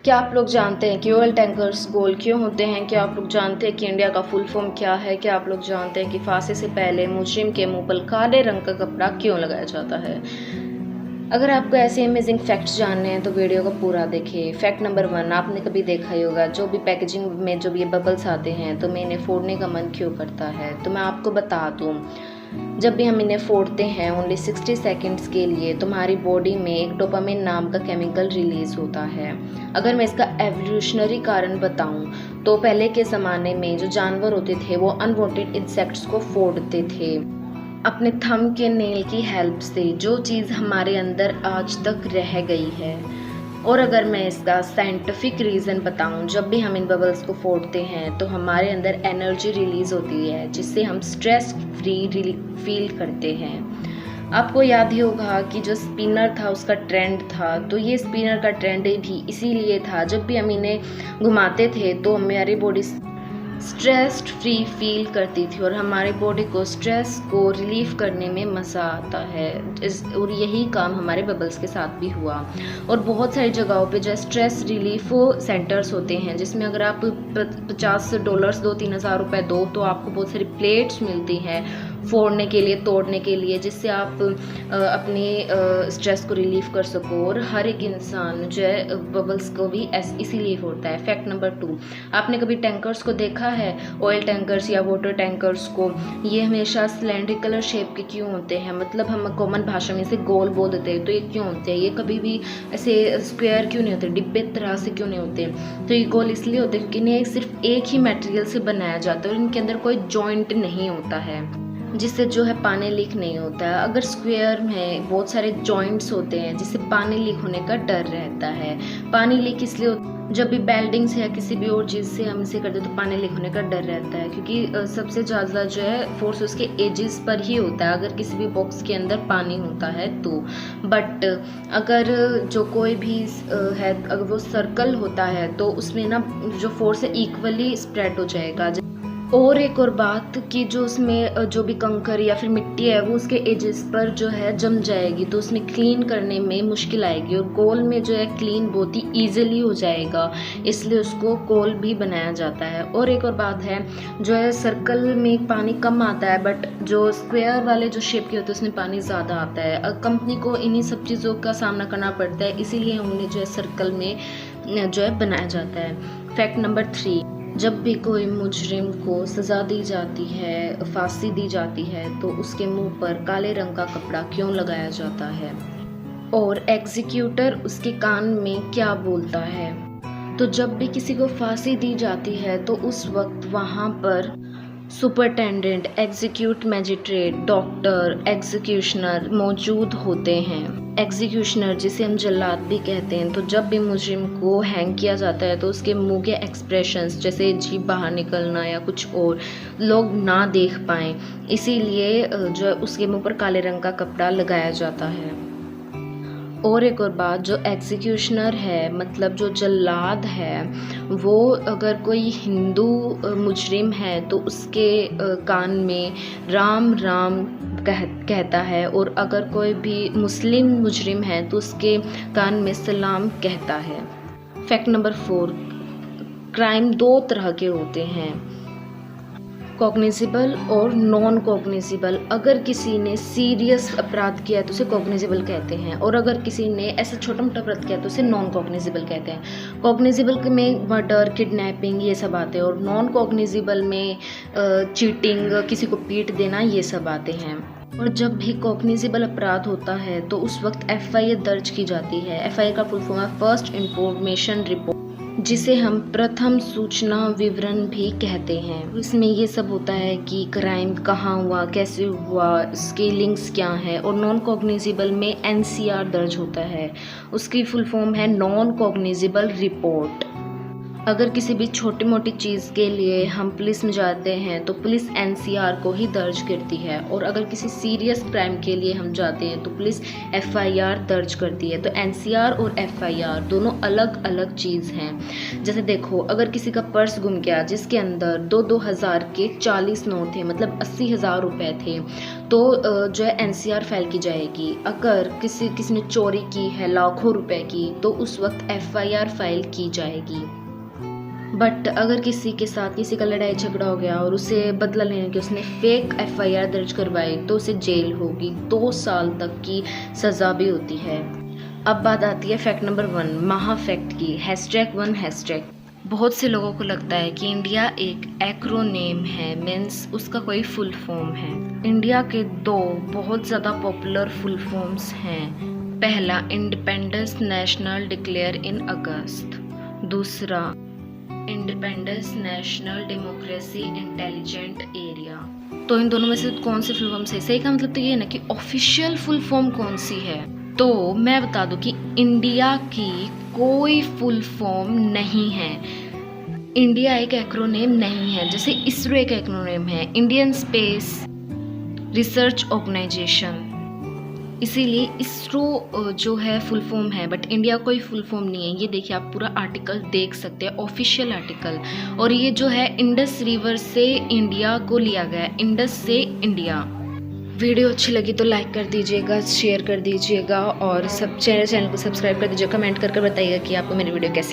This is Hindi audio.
क्या आप लोग जानते हैं कि ऑयल टैंकर्स गोल क्यों होते हैं? क्या आप लोग जानते हैं कि इंडिया का फुल फॉर्म क्या है? क्या आप लोग जानते हैं कि फांसी से पहले मुजरिम के मुंह पर काले रंग का कपड़ा क्यों लगाया जाता है? अगर आपको ऐसे अमेजिंग फैक्ट्स जानने हैं तो वीडियो को पूरा देखिए। फैक्ट नंबर 1, आपने कभी देखा ही होगा जो भी पैकेजिंग में जो भी ये बबल्स आते हैं तो मैं इन्हें फोड़ने का मन क्यों करता है। तो मैं आपको बता दूँ, जब भी हम इन्हें फोड़ते हैं ओनली 60 सेकेंड्स के लिए तुम्हारी बॉडी में एक डोपामिन नाम का केमिकल रिलीज होता है। अगर मैं इसका एवोल्यूशनरी कारण बताऊं तो पहले के ज़माने में जो जानवर होते थे वो अनवांटेड इंसेक्ट्स को फोड़ते थे अपने थंब के नेल की हेल्प से, जो चीज़ हमारे अंदर आज तक रह गई है। और अगर मैं इसका साइंटिफिक रीज़न बताऊं, जब भी हम इन बबल्स को फोड़ते हैं तो हमारे अंदर एनर्जी रिलीज़ होती है जिससे हम स्ट्रेस फ्री फील करते हैं। आपको याद ही होगा कि जो स्पिनर था उसका ट्रेंड था, तो ये स्पिनर का ट्रेंड भी इसीलिए था, जब भी हम इन्हें घुमाते थे तो हमारी बॉडी स्ट्रेस्ड फ्री फील करती थी और हमारी बॉडी को स्ट्रेस को रिलीफ करने में मज़ा आता है। और यही काम हमारे बबल्स के साथ भी हुआ। और बहुत सारी जगहों पे जो स्ट्रेस रिलीफ सेंटर्स होते हैं जिसमें अगर आप $50 2-3 हज़ार रुपये दो तो आपको बहुत सारी प्लेट्स मिलती हैं फोड़ने के लिए, तोड़ने के लिए, जिससे आप अपनी स्ट्रेस को रिलीफ कर सको। और हर एक इंसान जो है बबल्स को भी इसीलिए फोड़ता है। फैक्ट नंबर 2, आपने कभी टैंकर्स को देखा है, ऑयल टैंकर्स या वाटर टैंकर्स को? ये हमेशा सिलेंड्रिकल शेप के क्यों होते हैं? मतलब हम कॉमन भाषा में इसे गोल बोल देते हैं, तो ये क्यों होते हैं? ये कभी भी ऐसे स्क्वायर क्यों नहीं होते, डिब्बे तरह से क्यों नहीं होते? तो ये गोल इसलिए होते हैं क्योंकि इन्हें सिर्फ एक ही मटेरियल से बनाया जाता है और इनके अंदर कोई जॉइंट नहीं होता है जिससे जो है पानी लीक नहीं होता है। अगर स्क्वायर में बहुत सारे जॉइंट्स होते हैं जिससे पानी लीक होने का डर रहता है। पानी लीक इसलिए जब भी बेल्डिंग से या किसी भी और चीज़ से हम इसे करते हैं तो पानी लीक होने का डर रहता है, क्योंकि सबसे ज़्यादा जो है फोर्स उसके एजेस पर ही होता है अगर किसी भी बॉक्स के अंदर पानी होता है तो। बट अगर जो कोई भी है, अगर वो सर्कल होता है तो उसमें ना जो फोर्स है इक्वली स्प्रेड हो जाएगा। और एक और बात कि जो उसमें जो भी कंकर या फिर मिट्टी है वो उसके एजेस पर जो है जम जाएगी तो उसमें क्लीन करने में मुश्किल आएगी। और गोल में जो है क्लीन बहुत ही ईजिली हो जाएगा, इसलिए उसको गोल भी बनाया जाता है। और एक और बात है, जो है सर्कल में पानी कम आता है बट जो स्क्वायर वाले जो शेप के होते हैं उसमें पानी ज़्यादा आता है। कंपनी को इन्हीं सब चीज़ों का सामना करना पड़ता है, इसीलिए उन्हें जो है सर्कल में जो है बनाया जाता है। फैक्ट नंबर 3, जब भी कोई मुजरिम को सज़ा दी जाती है, फांसी दी जाती है, तो उसके मुंह पर काले रंग का कपड़ा क्यों लगाया जाता है? और एग्जीक्यूटर उसके कान में क्या बोलता है? तो जब भी किसी को फांसी दी जाती है तो उस वक्त वहाँ पर superintendent, execute magistrate, doctor, executioner मौजूद होते हैं। एग्जीक्यूशनर जिसे हम जल्लाद भी कहते हैं, तो जब भी मुजरिम को हैंग किया जाता है तो उसके मुंह के एक्सप्रेशंस जैसे जीभ बाहर निकलना या कुछ और लोग ना देख पाएँ, इसीलिए जो उसके मुंह पर काले रंग का कपड़ा लगाया जाता है। और एक और बात, जो एग्जीक्यूशनर है मतलब जो जल्लाद है, वो अगर कोई हिंदू मुजरिम है तो उसके कान में राम राम कहता है, और अगर कोई भी मुस्लिम मुजरिम है तो उसके कान में सलाम कहता है। फैक्ट नंबर 4, क्राइम 2 तरह के होते हैं, कॉग्निजिबल और नॉन कॉग्निजिबल। अगर किसी ने सीरियस अपराध किया है तो उसे कॉग्निजिबल कहते हैं, और अगर किसी ने ऐसा छोटा मोटा अपराध किया तो उसे नॉन कॉग्निजिबल कहते हैं। कॉग्निजिबल में मर्डर, किडनैपिंग ये सब आते हैं, और नॉन कॉग्निजिबल में चीटिंग, किसी को पीट देना, ये सब आते हैं। और जब भी कॉग्निजिबल अपराध होता है तो उस वक्त FIR दर्ज की जाती है। FIR का फुल फॉर्म है फर्स्ट इंफॉर्मेशन रिपोर्ट, जिसे हम प्रथम सूचना विवरण भी कहते हैं। इसमें ये सब होता है कि क्राइम कहाँ हुआ, कैसे हुआ, इसके लिंक्स क्या हैं। और नॉन कॉग्निजिबल में NCR दर्ज होता है, उसकी फुल फॉर्म है नॉन कॉग्निजिबल रिपोर्ट। अगर किसी भी छोटी मोटी चीज़ के लिए हम पुलिस में जाते हैं तो पुलिस एनसीआर को ही दर्ज करती है, और अगर किसी सीरियस क्राइम के लिए हम जाते हैं तो पुलिस एफआईआर दर्ज करती है। तो एनसीआर और एफआईआर दोनों अलग अलग चीज़ हैं। जैसे देखो, अगर किसी का पर्स गुम गया जिसके अंदर 2,000 के 40 नोट थे, मतलब 80,000 रुपये थे, तो जो है एनसीआर फाइल की जाएगी। अगर किसी ने चोरी की है लाखों रुपए की तो उस वक्त एफआईआर फाइल की जाएगी। बट अगर किसी के साथ किसी का लड़ाई झगड़ा हो गया और उसे बदला लेने के उसने फेक एफआईआर दर्ज करवाई तो उसे जेल होगी, 2 साल तक की सज़ा भी होती है। अब बात आती है फैक्ट नंबर 1 महा फैक्ट की। #1 बहुत से लोगों को लगता है कि इंडिया एक एक्रोनेम है, मीन्स उसका कोई फुल फॉर्म है। इंडिया के 2 बहुत ज़्यादा पॉपुलर फुल फॉर्म्स हैं। पहला, इंडिपेंडेंस नेशनल डिक्लेयर इन अगस्त। दूसरा, independence national democracy intelligent area. तो इन दोनों में से कौन सी फुल फॉर्म सही का मतलब तो ये है ना कि ऑफिशियल फुल फॉर्म कौन सी है। तो मैं बता दूं कि इंडिया की कोई फुल फॉर्म नहीं है। इंडिया एक एक्रोनेम नहीं है। जैसे इसरो एक एक्रोनेम है, इंडियन स्पेस रिसर्च ऑर्गेनाइजेशन, इसीलिए इसरो जो है फुल फॉर्म है, बट इंडिया कोई फुल फॉर्म नहीं है। ये देखिए, आप पूरा आर्टिकल देख सकते हैं, ऑफिशियल आर्टिकल। और ये जो है इंडस रिवर से इंडिया को लिया गया है, इंडस से इंडिया। वीडियो अच्छी लगी तो लाइक कर दीजिएगा, शेयर कर दीजिएगा और सब चैनल को सब्सक्राइब कर दीजिएगा। कमेंट करके बताइएगा कि आपको मेरी वीडियो कैसी